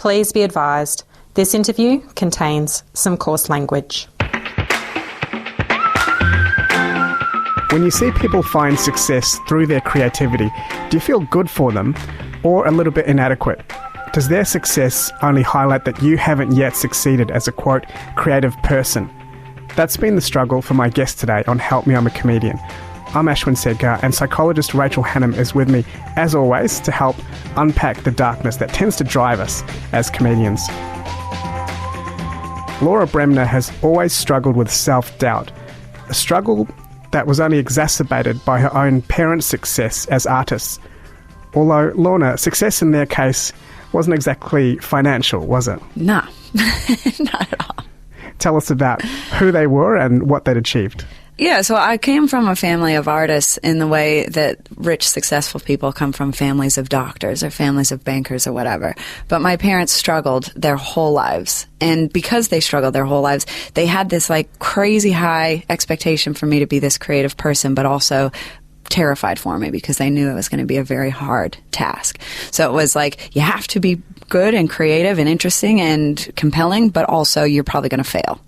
Please be advised, this interview contains some coarse language. When you see people find success through their creativity, do you feel good for them or a little bit inadequate? Does their success only highlight that you haven't yet succeeded as a, quote, creative person? That's been the struggle for my guest today on Help Me I'm a Comedian. I'm Ashwin Segkar, and psychologist Rachel Hannam is with me, as always, to help unpack the darkness that tends to drive us as comedians. Lorna Bremner has always struggled with self-doubt, a struggle that was only exacerbated by her own parents' success as artists. Although, Lorna, success in their case wasn't exactly financial, was it? No, not at all. Tell us about who they were and what they'd achieved. Yeah, so I came from a family of artists in the way that rich, successful people come from families of doctors or families of bankers or whatever. But my parents struggled their whole lives. And because they struggled their whole lives, they had this like crazy high expectation for me to be this creative person, but also terrified for me because they knew it was going to be a very hard task. So it was like, you have to be good and creative and interesting and compelling, but also you're probably going to fail.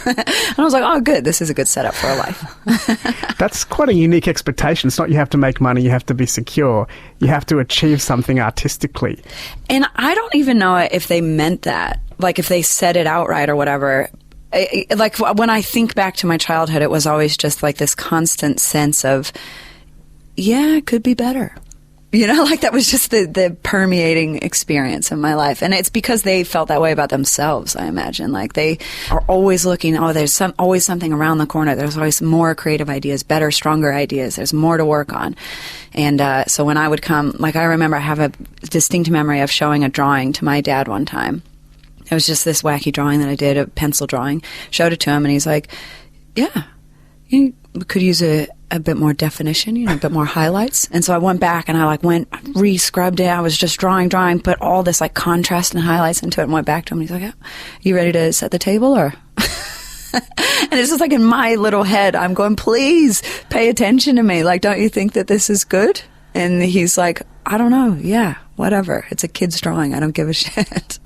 And I was like, oh, good, this is a good setup for a life. That's quite a unique expectation. It's not you have to make money, you have to be secure. You have to achieve something artistically. And I don't even know if they meant that, like if they said it outright or whatever. Like when I think back to my childhood, it was always just like this constant sense of, yeah, it could be better. You know, like that was just the permeating experience in my life. And it's because they felt that way about themselves, I imagine. Like they are always looking, oh, there's always something around the corner. There's always more creative ideas, better, stronger ideas. There's more to work on. And so when I would come, like I remember I have a distinct memory of showing a drawing to my dad one time. It was just this wacky drawing that I did, a pencil drawing. Showed it to him and he's like, yeah, you could use a bit more definition, you know, a bit more highlights. And so I went back and I re-scrubbed it. I was just drawing, put all this like contrast and highlights into it and went back to him. And he's like, yeah, you ready to set the table or? And it's just like in my little head, I'm going, please pay attention to me. Like, don't you think that this is good? And he's like, I don't know. Yeah, whatever. It's a kid's drawing. I don't give a shit.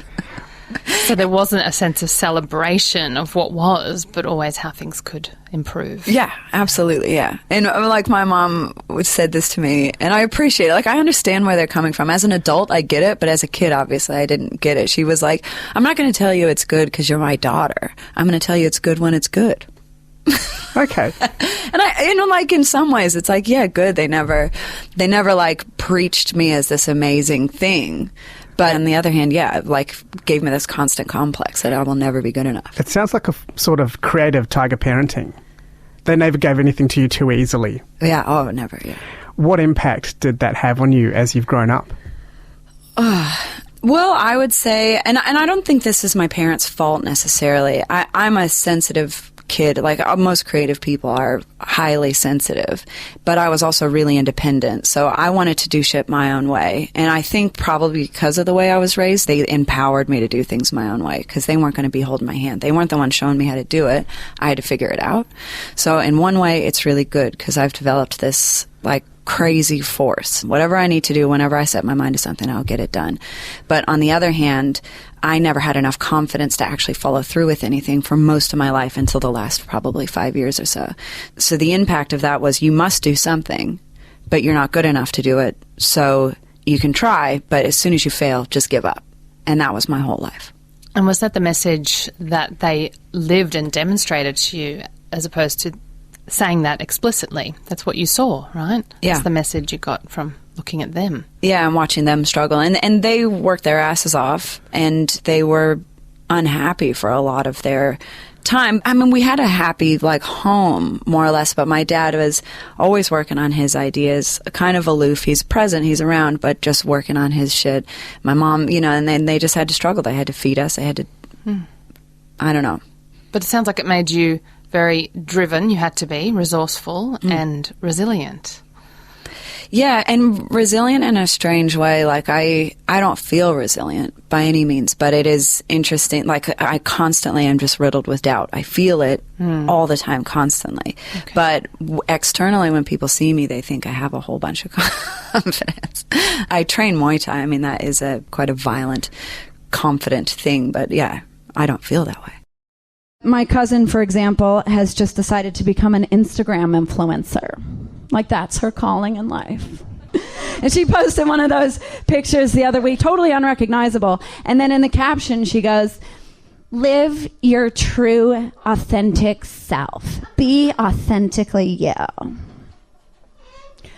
So there wasn't a sense of celebration of what was, but always how things could improve. Yeah, absolutely, yeah. And like my mom said this to me, and I appreciate it. Like I understand where they're coming from. As an adult, I get it, but as a kid, obviously, I didn't get it. She was like, I'm not going to tell you it's good because you're my daughter. I'm going to tell you it's good when it's good. Okay. And like in some ways, it's like, yeah, good. They never like preached me as this amazing thing. But on the other hand, yeah, like gave me this constant complex that I will never be good enough. It sounds like a sort of creative tiger parenting. They never gave anything to you too easily. Yeah, oh, never, yeah. What impact did that have on you as you've grown up? Well, I would say, and I don't think this is my parents' fault necessarily. I'm a sensitive kid. Like most creative people are highly sensitive, but I was also really independent. So I wanted to do shit my own way. And I think probably because of the way I was raised, they empowered me to do things my own way because they weren't going to be holding my hand. They weren't the ones showing me how to do it. I had to figure it out. So in one way, it's really good because I've developed this like crazy force. Whatever I need to do, whenever I set my mind to something, I'll get it done. But on the other hand, I never had enough confidence to actually follow through with anything for most of my life until the last probably 5 years or so. So the impact of that was you must do something, but you're not good enough to do it. So you can try, but as soon as you fail, just give up. And that was my whole life. And was that the message that they lived and demonstrated to you as opposed to saying that explicitly? That's what you saw, right? Yeah. That's the message you got from looking at them. Yeah, and watching them struggle. And they worked their asses off, and they were unhappy for a lot of their time. I mean, we had a happy, like, home, more or less, but my dad was always working on his ideas, kind of aloof. He's present, he's around, but just working on his shit. My mom, you know, and then they just had to struggle. They had to feed us. They had to, I don't know. But it sounds like it made you very driven. You had to be resourceful and resilient. Yeah, and resilient in a strange way. Like, I don't feel resilient by any means, but it is interesting. Like, I constantly am just riddled with doubt. I feel it all the time, constantly. Okay. But externally, when people see me, they think I have a whole bunch of confidence. I train Muay Thai. I mean, that is quite a violent confident thing, but yeah, I don't feel that way. My cousin, for example, has just decided to become an Instagram influencer. Like, that's her calling in life. And she posted one of those pictures the other week, totally unrecognizable. And then in the caption, she goes, "Live your true, authentic self. Be authentically you."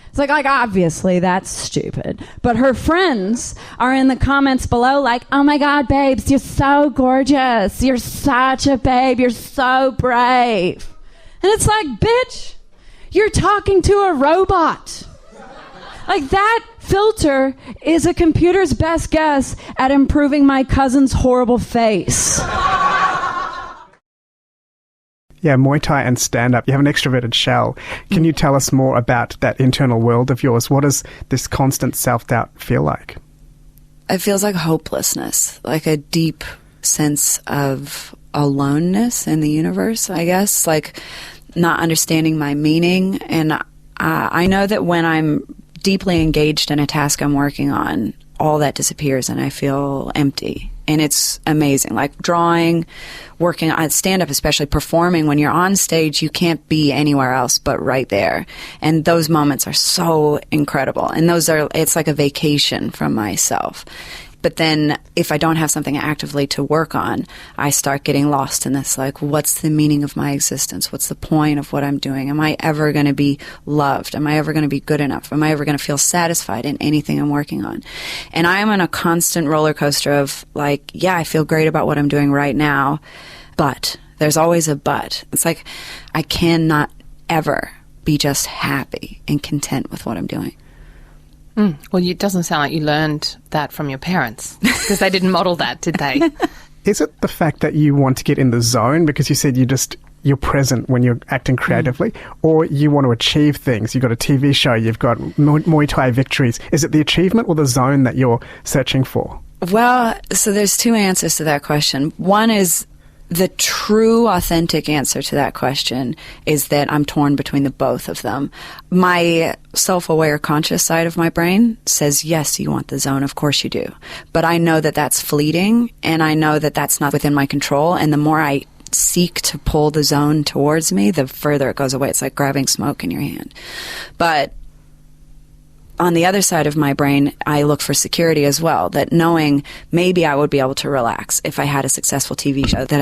It's like, obviously that's stupid. But her friends are in the comments below like, "Oh my God, babes, you're so gorgeous. You're such a babe. You're so brave." And it's like, bitch, you're talking to a robot. Like, that filter is a computer's best guess at improving my cousin's horrible face. Yeah, Muay Thai and stand-up. You have an extroverted shell. Can you tell us more about that internal world of yours? What does this constant self-doubt feel like? It feels like hopelessness, like a deep sense of aloneness in the universe, I guess, like not understanding my meaning. And I know that when I'm deeply engaged in a task I'm working on, all that disappears and I feel empty. And it's amazing. Like drawing, working on stand-up, especially performing, when you're on stage, you can't be anywhere else but right there. And those moments are so incredible. And it's like a vacation from myself. But then if I don't have something actively to work on, I start getting lost in this, like, what's the meaning of my existence? What's the point of what I'm doing? Am I ever going to be loved? Am I ever going to be good enough? Am I ever going to feel satisfied in anything I'm working on? And I am on a constant roller coaster of, like, yeah, I feel great about what I'm doing right now, but there's always a but. It's like I cannot ever be just happy and content with what I'm doing. Well, it doesn't sound like you learned that from your parents, because they didn't model that, did they? Is it the fact that you want to get in the zone, because you said you're present when you're acting creatively, or you want to achieve things? You've got a TV show, you've got Muay Thai victories. Is it the achievement or the zone that you're searching for? Well, so there's two answers to that question. One is the true, authentic answer to that question is that I'm torn between the both of them. My self-aware, conscious side of my brain says, yes, you want the zone. Of course you do. But I know that that's fleeting, and I know that that's not within my control. And the more I seek to pull the zone towards me, the further it goes away. It's like grabbing smoke in your hand. But on the other side of my brain, I look for security as well, that knowing maybe I would be able to relax if I had a successful TV show, that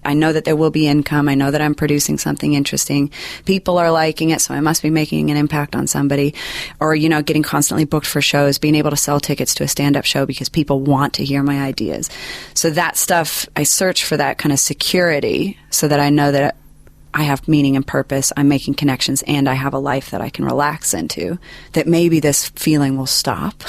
I know that there will be income. I know that I'm producing something interesting. People are liking it, so I must be making an impact on somebody. Or, getting constantly booked for shows, being able to sell tickets to a stand-up show because people want to hear my ideas. So that stuff, I search for that kind of security so that I know that I have meaning and purpose, I'm making connections, and I have a life that I can relax into, that maybe this feeling will stop.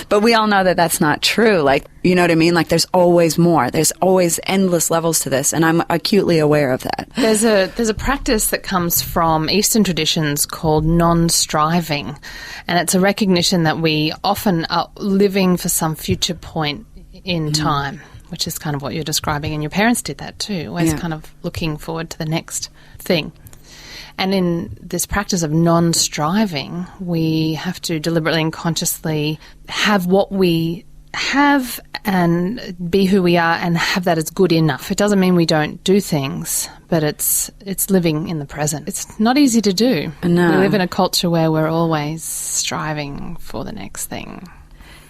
But we all know that that's not true. Like, you know what I mean? Like, there's always more. There's always endless levels to this, and I'm acutely aware of that. There's a practice that comes from Eastern traditions called non-striving, and it's a recognition that we often are living for some future point in time, which is kind of what you're describing, and your parents did that too, always kind of looking forward to the next thing. And in this practice of non-striving, we have to deliberately and consciously have what we have and be who we are and have that as good enough. It doesn't mean we don't do things, but it's living in the present. It's not easy to do. No. We live in a culture where we're always striving for the next thing.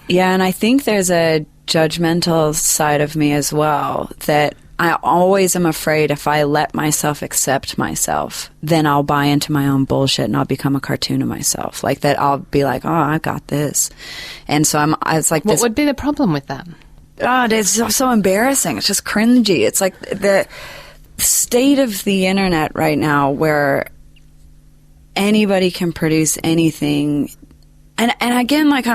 Yeah, and I think there's a judgmental side of me as well, that I always am afraid if I let myself accept myself, then I'll buy into my own bullshit and I'll become a cartoon of myself. Like that, I'll be like, oh, I got this. And so it's like What would be the problem with that? Oh, it's so embarrassing. It's just cringy. It's like the state of the internet right now where anybody can produce anything. And again, like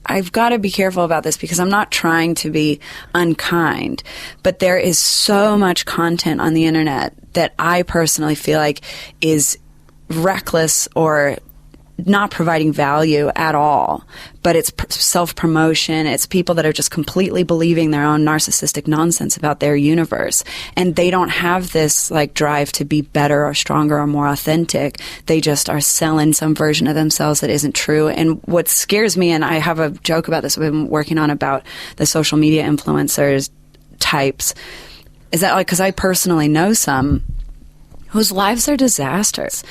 I've got to be careful about this because I'm not trying to be unkind, but there is so much content on the internet that I personally feel like is reckless or not providing value at all, but it's self-promotion. It's people that are just completely believing their own narcissistic nonsense about their universe. And they don't have this like drive to be better or stronger or more authentic. They just are selling some version of themselves that isn't true. And what scares me, and I have a joke about this I've been working on about the social media influencers types, is that like, because I personally know some whose lives are disasters.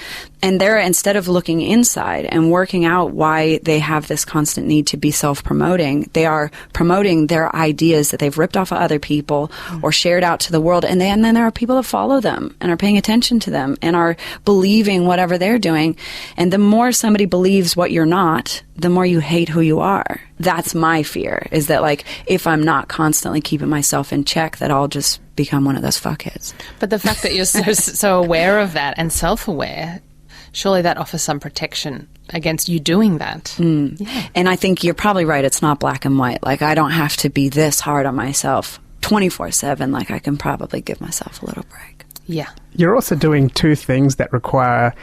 And they're, instead of looking inside and working out why they have this constant need to be self-promoting, they are promoting their ideas that they've ripped off of other people or shared out to the world. And then there are people that follow them and are paying attention to them and are believing whatever they're doing. And the more somebody believes what you're not, the more you hate who you are. That's my fear, is that like, if I'm not constantly keeping myself in check, that I'll just become one of those fuckheads. But the fact that you're so aware of that and self-aware, surely that offers some protection against you doing that. Yeah. And I think you're probably right. It's not black and white. Like, I don't have to be this hard on myself 24/7. Like, I can probably give myself a little break. Yeah. You're also doing two things that require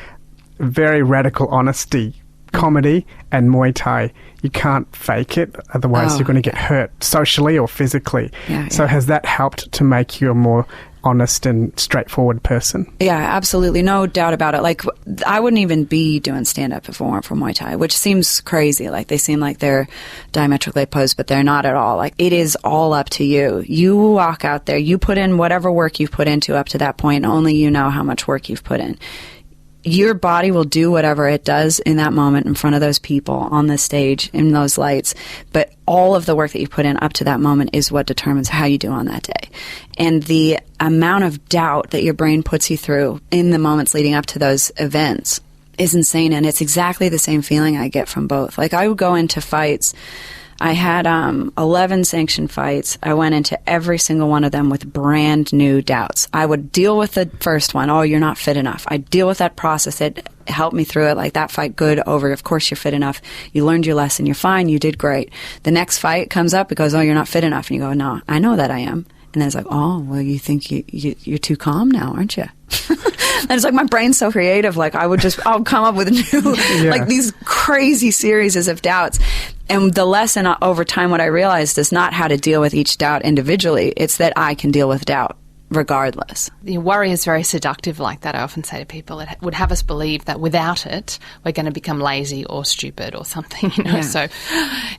very radical honesty: comedy and Muay Thai. You can't fake it, otherwise you're going to get hurt socially or physically. So has that helped to make you a more honest and straightforward person? Yeah, absolutely. No doubt about it. Like, I wouldn't even be doing stand-up if it weren't for Muay Thai, which seems crazy. Like, they seem like they're diametrically opposed, but they're not at all. Like, it is all up to you. You walk out there, you put in whatever work you've put into up to that point, and only you know how much work you've put in. Your body will do whatever it does in that moment in front of those people on the stage in those lights, but all of the work that you put in up to that moment is what determines how you do on that day. And the amount of doubt that your brain puts you through in the moments leading up to those events is insane, and it's exactly the same feeling I get from both. Like, I would go into fights. I had 11 sanctioned fights. I went into every single one of them with brand new doubts. I would deal with the first one. Oh, you're not fit enough. I'd deal with that, process it, help me through it. Like, that fight, good, over. Of course you're fit enough. You learned your lesson. You're fine. You did great. The next fight comes up. It goes, oh, you're not fit enough. And you go, no, I know that I am. And then it's like, oh, well, you think you're too calm now, aren't you? And it's like, my brain's so creative. Like, I'll come up with new, like, these crazy series of doubts. And the lesson over time, what I realized, is not how to deal with each doubt individually. It's that I can deal with doubt regardless. The worry is very seductive like that. I often say to people, it would have us believe that without it, we're going to become lazy or stupid or something, you know. Yeah. So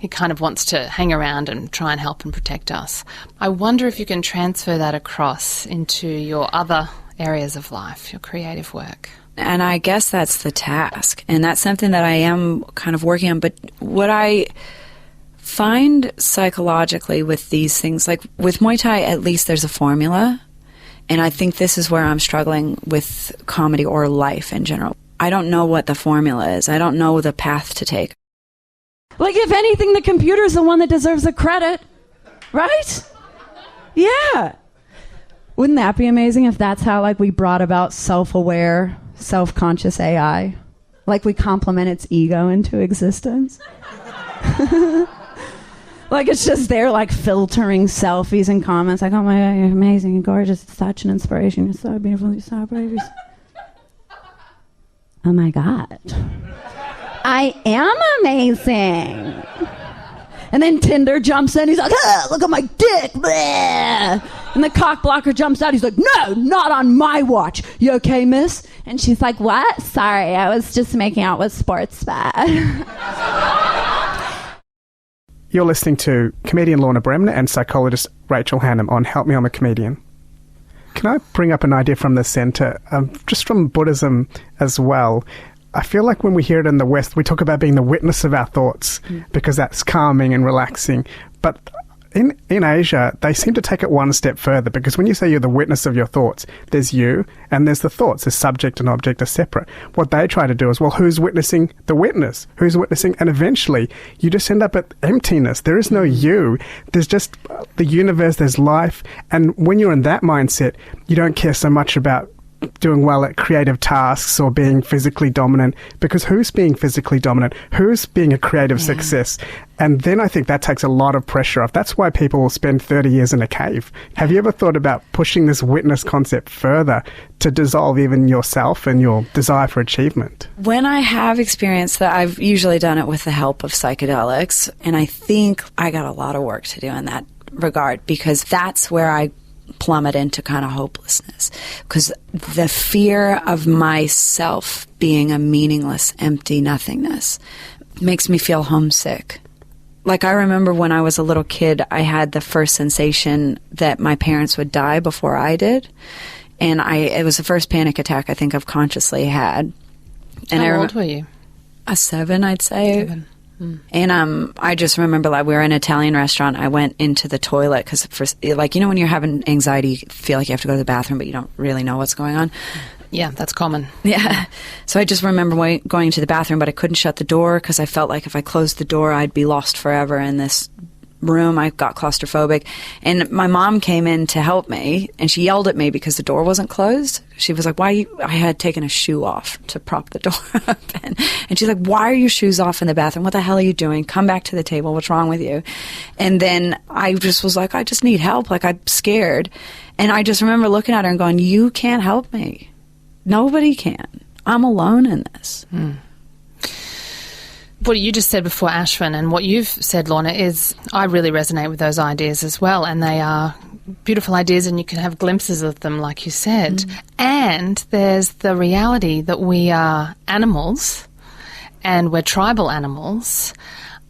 it kind of wants to hang around and try and help and protect us. I wonder if you can transfer that across into your other areas of life, your creative work. And I guess that's the task. And that's something that I am kind of working on. But what I find psychologically with these things, like with Muay Thai, at least there's a formula. And I think this is where I'm struggling with comedy or life in general. I don't know what the formula is. I don't know the path to take. Like, if anything, the computer's the one that deserves the credit, right? Yeah. Wouldn't that be amazing if that's how, like, we brought about self-aware, self-conscious AI? Like, we complement its ego into existence? Like, it's just there, like, filtering selfies and comments, like, oh my God, you're amazing, you're gorgeous, it's such an inspiration, you're so beautiful, you're so brave. Oh my God. I am amazing. And then Tinder jumps in, he's like, look at my dick, bleh. And the cock blocker jumps out, he's like, no, not on my watch. You okay, miss? And she's like, what? Sorry, I was just making out with sports bet. You're listening to comedian Lorna Bremner and psychologist Rachel Hannam on Help Me, I'm a Comedian. Can I bring up an idea from the centre, just from Buddhism as well? I feel like when we hear it in the West, we talk about being the witness of our thoughts because that's calming and relaxing. But in Asia, they seem to take it one step further, because when you say you're the witness of your thoughts, there's you and there's the thoughts. The subject and object are separate. What they try to do is, well, who's witnessing the witness? Who's witnessing? And eventually, you just end up at emptiness. There is no you. There's just the universe, there's life. And when you're in that mindset, you don't care so much about doing well at creative tasks or being physically dominant, because who's being physically dominant? Who's being a creative success? And then I think that takes a lot of pressure off. That's why people will spend 30 years in a cave. Have you ever thought about pushing this witness concept further to dissolve even yourself and your desire for achievement? When I have experienced that, I've usually done it with the help of psychedelics, and I think I got a lot of work to do in that regard, because that's where I plummet into kind of hopelessness, because the fear of myself being a meaningless, empty nothingness makes me feel homesick. Like, I remember when I was a little kid, I had the first sensation that my parents would die before I did, and it was the first panic attack I think I've consciously had. And How old were you? 7, I'd say. 7. And I just remember, like, we were in an Italian restaurant. I went into the toilet because, like, you know, when you're having anxiety, you feel like you have to go to the bathroom, but you don't really know what's going on. Yeah, that's common. Yeah. So I just remember going to the bathroom, but I couldn't shut the door because I felt like if I closed the door, I'd be lost forever in this room. I got claustrophobic. And my mom came in to help me, and she yelled at me because the door wasn't closed. She was like, I had taken a shoe off to prop the door open. And she's like, why are your shoes off in the bathroom? What the hell are you doing? Come back to the table. What's wrong with you? And then I just was like, I just need help. Like, I'm scared. And I just remember looking at her and going, you can't help me. Nobody can. I'm alone in this. What you just said before, Ashwin, and what you've said, Lorna, is I really resonate with those ideas as well, and they are beautiful ideas, and you can have glimpses of them, like you said. And there's the reality that we are animals, and we're tribal animals.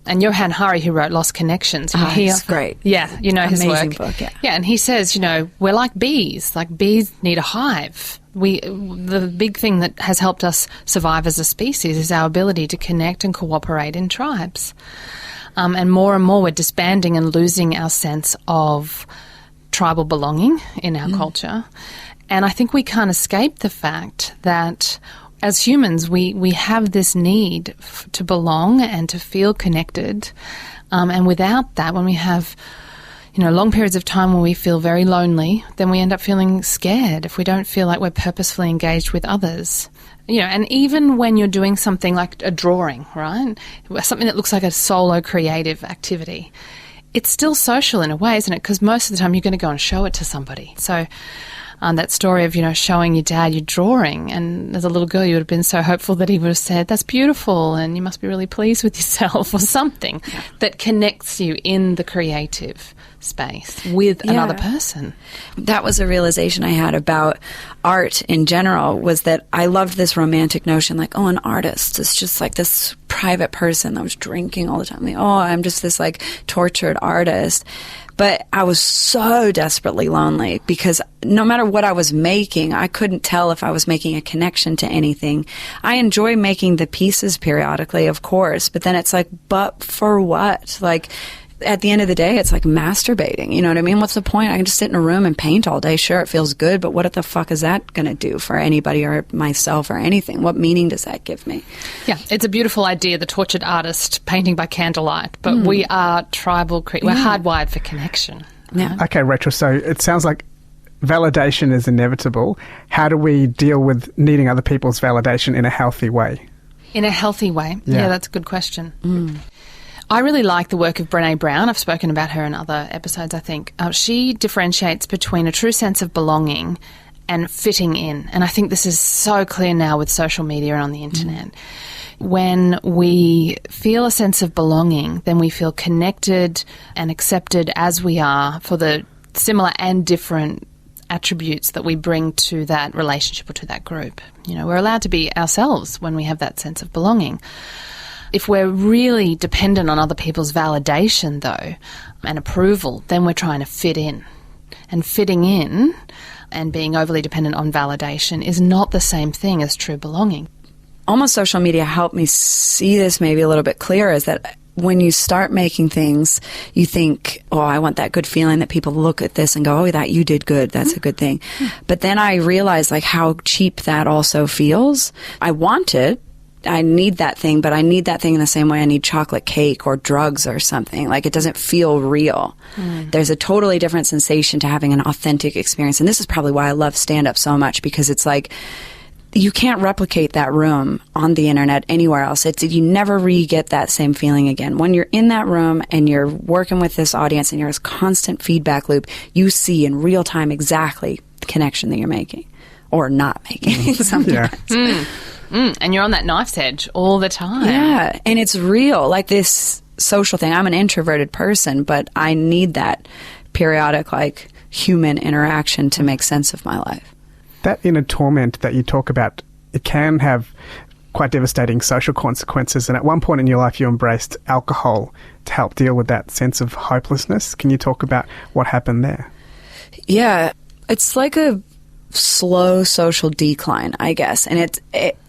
And Johann Hari, who wrote Lost Connections, he's great. Yeah, you know his Amazing work. book, yeah. Yeah, and he says, you know, we're like bees. Like, bees need a hive. The big thing that has helped us survive as a species is our ability to connect and cooperate in tribes. And more we're disbanding and losing our sense of tribal belonging in our culture. And I think we can't escape the fact that as humans, we have this need to belong and to feel connected. And without that, when we have, you know, long periods of time when we feel very lonely, then we end up feeling scared if we don't feel like we're purposefully engaged with others. You know, and even when you're doing something like a drawing, right? Something that looks like a solo creative activity, it's still social in a way, isn't it? Because most of the time you're going to go and show it to somebody. So that story of, you know, showing your dad your drawing, and as a little girl you would have been so hopeful that he would have said, that's beautiful and you must be really pleased with yourself, or something that connects you in the creative space with another person. That was a realization I had about art in general, was that I loved this romantic notion, like, oh, an artist is just like this private person that was drinking all the time. Like, oh, I'm just this like tortured artist. But I was so desperately lonely because no matter what I was making, I couldn't tell if I was making a connection to anything. I enjoy making the pieces periodically, of course, but then it's like, but for what? Like, at the end of the day, it's like masturbating. You know what I mean? What's the point? I can just sit in a room and paint all day. Sure, it feels good, but what the fuck is that going to do for anybody or myself or anything? What meaning does that give me? Yeah, it's a beautiful idea, the tortured artist painting by candlelight, but we are tribal creatures. We're hardwired for connection. Yeah. Okay, Rachel, so it sounds like validation is inevitable. How do we deal with needing other people's validation in a healthy way? In a healthy way? Yeah, that's a good question. I really like the work of Brené Brown. I've spoken about her in other episodes, I think. She differentiates between a true sense of belonging and fitting in. And I think this is so clear now with social media and on the internet. When we feel a sense of belonging, then we feel connected and accepted as we are for the similar and different attributes that we bring to that relationship or to that group. You know, we're allowed to be ourselves when we have that sense of belonging. If we're really dependent on other people's validation, though, and approval, then we're trying to fit in. And fitting in and being overly dependent on validation is not the same thing as true belonging. Almost social media helped me see this maybe a little bit clearer, is that when you start making things, you think, oh, I want that good feeling that people look at this and go, oh, that you did good. That's a good thing. But then I realized like how cheap that also feels. I want it. need that thing, but I need that thing in the same way I need chocolate cake or drugs or something. Like, it doesn't feel real. There's a totally different sensation to having an authentic experience. And this is probably why I love stand-up so much, because it's like, you can't replicate that room on the internet anywhere else. You never re-get that same feeling again. When you're in that room and you're working with this audience and you're this constant feedback loop, you see in real time exactly the connection that you're making or not making sometimes. And you're on that knife's edge all the time. Yeah, and it's real, like this social thing. I'm an introverted person, but I need that periodic, like, human interaction to make sense of my life. That inner torment that you talk about, it can have quite devastating social consequences. And at one point in your life, you embraced alcohol to help deal with that sense of hopelessness. Can you talk about what happened there? Yeah, it's like a slow social decline, I guess. And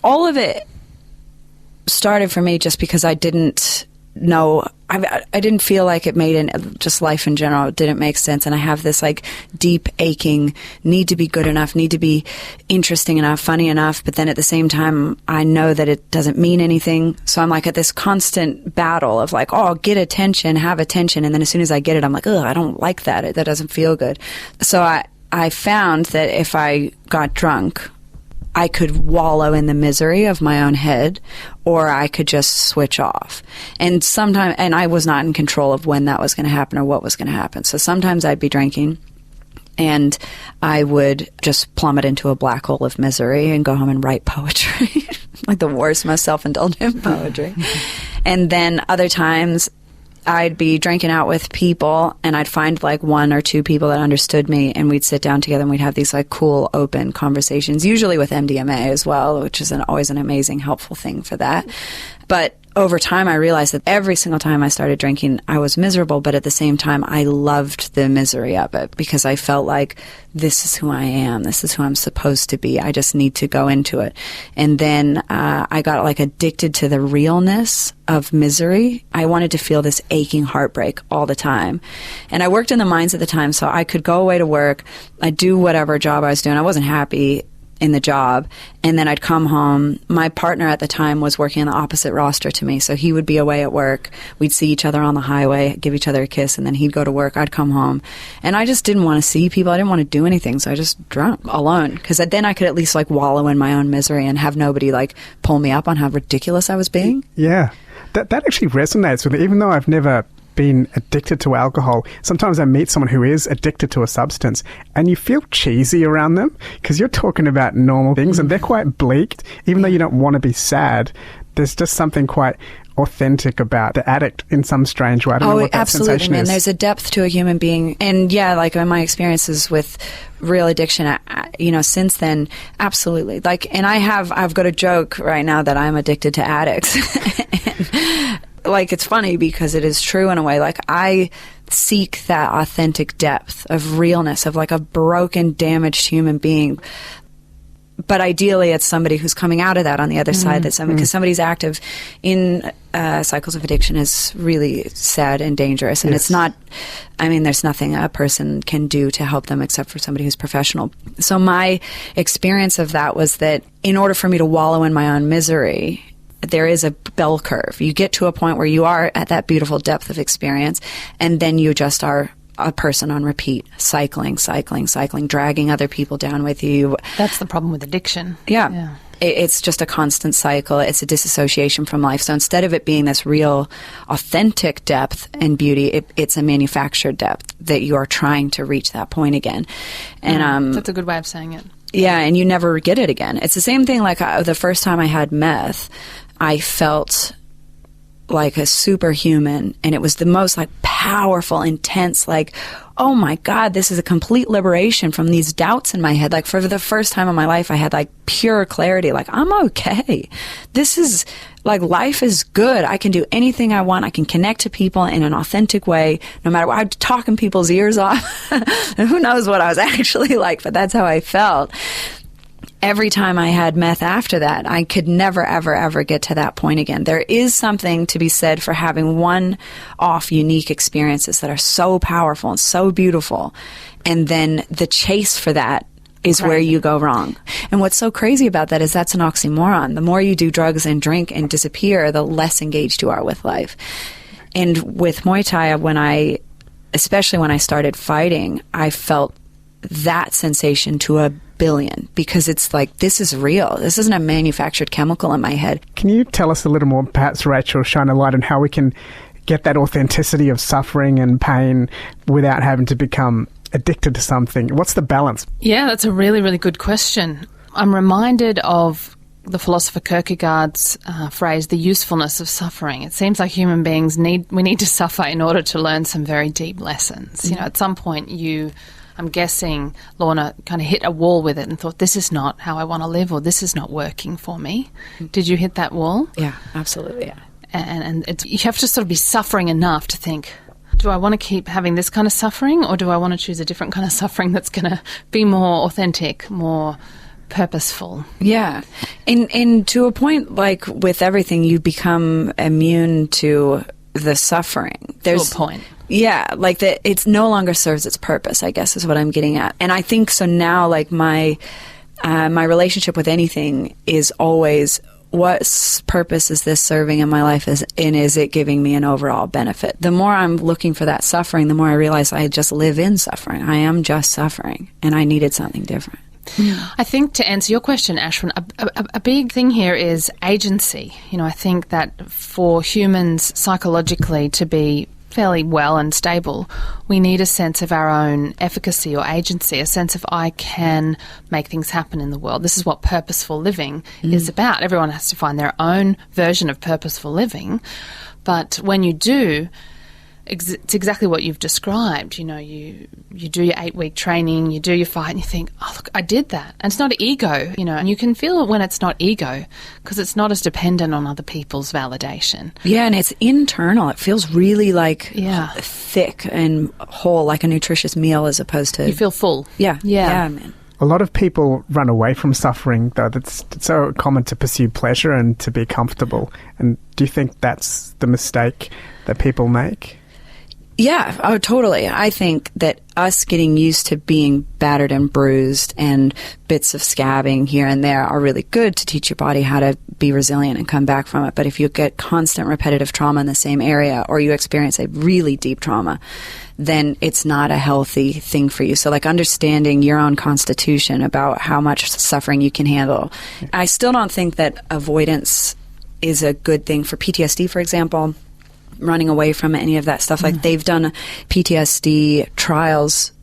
all of it started for me just because I didn't know, I didn't feel like it made just life in general, it didn't make sense. And I have this like deep aching need to be good enough, need to be interesting enough, funny enough. But then at the same time, I know that it doesn't mean anything. So I'm like at this constant battle of like, oh, get attention, have attention. And then as soon as I get it, I'm like, ugh, I don't like that. That doesn't feel good. So I found that if I got drunk, I could wallow in the misery of my own head, or I could just switch off. And I was not in control of when that was going to happen or what was going to happen. So sometimes I'd be drinking and I would just plummet into a black hole of misery and go home and write poetry, like the worst, most self-indulgent poetry. And then other times I'd be drinking out with people and I'd find like one or two people that understood me, and we'd sit down together and we'd have these like cool, open conversations, usually with MDMA as well, which is always an amazing, helpful thing for that. But over time, I realized that every single time I started drinking, I was miserable, but at the same time, I loved the misery of it because I felt like this is who I am. This is who I'm supposed to be. I just need to go into it. And then I got like addicted to the realness of misery. I wanted to feel this aching heartbreak all the time. And I worked in the mines at the time, so I could go away to work. I'd do whatever job I was doing. I wasn't happy in the job, and then I'd come home. My partner at the time was working on the opposite roster to me, so he would be away at work. We'd see each other on the highway, give each other a kiss, and then he'd go to work. I'd come home, and I just didn't want to see people. I didn't want to do anything, so I just drank alone, because then I could at least like wallow in my own misery and have nobody like pull me up on how ridiculous I was being. Yeah, that actually resonates with me, even though I've never been addicted to alcohol. Sometimes I meet someone who is addicted to a substance and you feel cheesy around them because you're talking about normal things and they're quite bleak. Even though you don't want to be sad, there's just something quite authentic about the addict in some strange way. I don't know what that absolutely, sensation man. is. There's a depth to a human being. And yeah, like in my experiences with real addiction, since then, absolutely. Like, and I've got a joke right now that I'm addicted to addicts. And, like, it's funny because it is true in a way. Like, I seek that authentic depth of realness of like a broken, damaged human being. But ideally, it's somebody who's coming out of that on the other side. Because somebody's active in cycles of addiction is really sad and dangerous. And it's not, there's nothing a person can do to help them except for somebody who's professional. So my experience of that was that in order for me to wallow in my own misery, there is a bell curve. You get to a point where you are at that beautiful depth of experience, and then you just are a person on repeat, cycling, dragging other people down with you. That's the problem with addiction. Yeah. It's just a constant cycle. It's a disassociation from life. So instead of it being this real, authentic depth and beauty, it's a manufactured depth that you are trying to reach that point again. And that's a good way of saying it. Yeah, and you never get it again. It's the same thing like the first time I had meth, I felt like a superhuman, and it was the most like powerful, intense, like, oh my God, this is a complete liberation from these doubts in my head. Like for the first time in my life, I had like pure clarity, like I'm okay. This is like, life is good. I can do anything I want. I can connect to people in an authentic way, no matter what. I'd talking people's ears off. And who knows what I was actually like, but that's how I felt. Every time I had meth after that, I could never, ever, ever get to that point again. There is something to be said for having one-off unique experiences that are so powerful and so beautiful. And then the chase for that is Crazy. where you go wrong. And what's so crazy about that is that's an oxymoron. The more you do drugs and drink and disappear, the less engaged you are with life. And with Muay Thai, especially when I started fighting, I felt that sensation to a billion, because it's like, this is real. This isn't a manufactured chemical in my head. Can you tell us a little more, perhaps, Rachel, shine a light on how we can get that authenticity of suffering and pain without having to become addicted to something? What's the balance? Yeah, that's a really, really good question. I'm reminded of the philosopher Kierkegaard's phrase, the usefulness of suffering. It seems like human beings need to suffer in order to learn some very deep lessons. Mm-hmm. You know, at some point I'm guessing, Lorna, kind of hit a wall with it and thought, this is not how I want to live, or this is not working for me. Mm-hmm. Did you hit that wall? Yeah, absolutely. Yeah. And you have to sort of be suffering enough to think, do I want to keep having this kind of suffering, or do I want to choose a different kind of suffering that's going to be more authentic, more purposeful? Yeah. And to a point, like with everything, you become immune to the suffering. There's to a point. Yeah, like that it no longer serves its purpose, I guess is what I'm getting at. And I think so now, like my relationship with anything is always, what purpose is this serving in my life, and is it giving me an overall benefit? The more I'm looking for that suffering, the more I realize I just live in suffering. I am just suffering, and I needed something different. I think, to answer your question, Ashwin, a big thing here is agency. You know, I think that for humans psychologically to be fairly well and stable, we need a sense of our own efficacy or agency, a sense of I can make things happen in the world. This is what purposeful living is about. Everyone has to find their own version of purposeful living, but when you do, it's exactly what you've described. You know, you do your 8-week training, you do your fight, and you think, oh, look, I did that. And it's not ego, you know, and you can feel it when it's not ego, because it's not as dependent on other people's validation. Yeah, and it's internal. It feels really like thick and whole, like a nutritious meal, as opposed to... You feel full. Yeah, man. A lot of people run away from suffering, though. It's so common to pursue pleasure and to be comfortable. And do you think that's the mistake that people make? Yeah, oh, totally. I think that us getting used to being battered and bruised and bits of scabbing here and there are really good to teach your body how to be resilient and come back from it. But if you get constant repetitive trauma in the same area, or you experience a really deep trauma, then it's not a healthy thing for you. So like understanding your own constitution about how much suffering you can handle. I still don't think that avoidance is a good thing for PTSD, for example. Running away from any of that stuff. Like they've done PTSD trials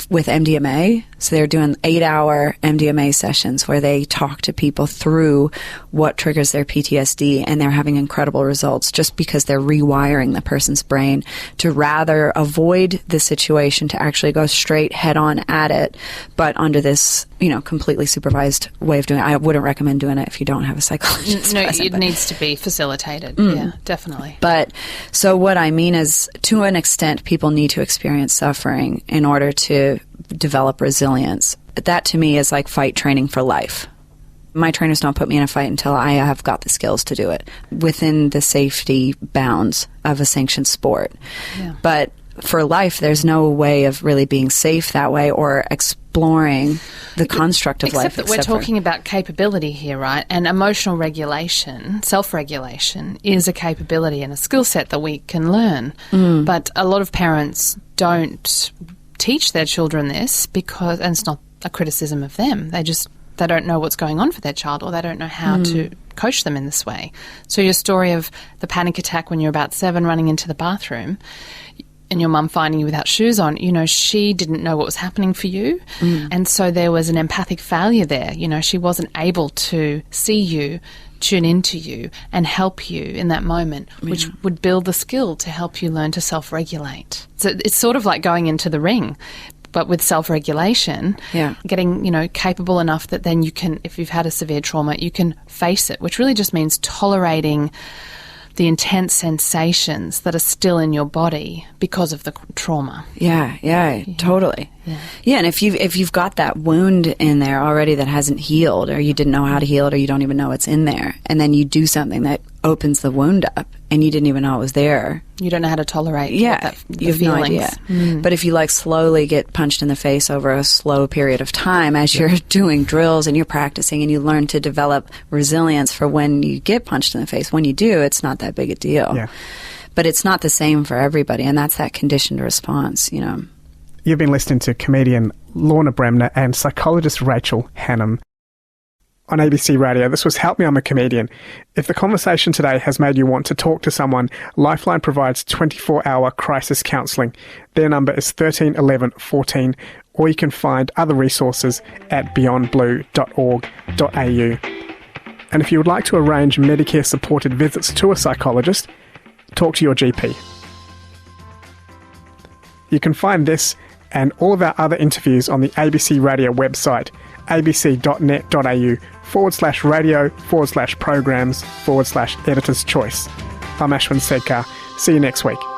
with MDMA. So they're doing 8-hour MDMA sessions where they talk to people through what triggers their PTSD, and they're having incredible results just because they're rewiring the person's brain to rather avoid the situation, to actually go straight head on at it, but under this, you know, completely supervised way of doing it. I wouldn't recommend doing it if you don't have a psychologist. No, it needs to be facilitated. Yeah, definitely. But so what I mean is, to an extent, people need to experience suffering in order to develop resilience. That to me is like fight training for life. My trainers don't put me in a fight until I have got the skills to do it within the safety bounds of a sanctioned sport. Yeah. But for life, there's no way of really being safe that way or exploring the construct of life. Except that we're talking about capability here, right? And emotional regulation, self-regulation, is a capability and a skill set that we can learn. But a lot of parents don't teach their children this because, and it's not a criticism of them, they don't know what's going on for their child, or they don't know how to coach them in this way. So your story of the panic attack when you're about 7 running into the bathroom and your mum finding you without shoes on, you know, she didn't know what was happening for you. And so there was an empathic failure there. You know, she wasn't able to see you, tune into you and help you in that moment, which would build the skill to help you learn to self-regulate. So it's sort of like going into the ring, but with self-regulation, getting, you know, capable enough that then you can, if you've had a severe trauma, you can face it, which really just means tolerating the intense sensations that are still in your body because of the trauma. Yeah, totally. Yeah, and if you've got that wound in there already that hasn't healed, or you didn't know how to heal it, or you don't even know it's in there, and then you do something that opens the wound up and you didn't even know it was there. You don't know how to tolerate the you have no idea. But if you like slowly get punched in the face over a slow period of time as you're doing drills and you're practicing and you learn to develop resilience for when you get punched in the face, when you do, it's not that big a deal. Yeah. But it's not the same for everybody, and that's that conditioned response, you know. You've been listening to comedian Lorna Bremner and psychologist Rachel Hannam on ABC Radio. This was Help Me, I'm a Comedian. If the conversation today has made you want to talk to someone, Lifeline provides 24-hour crisis counselling. Their number is 13 11 14, or you can find other resources at beyondblue.org.au. And if you would like to arrange Medicare-supported visits to a psychologist, talk to your GP. You can find this and all of our other interviews on the ABC Radio website, abc.net.au/radio/programs/editor's choice. I'm Ashwin Segkar. See you next week.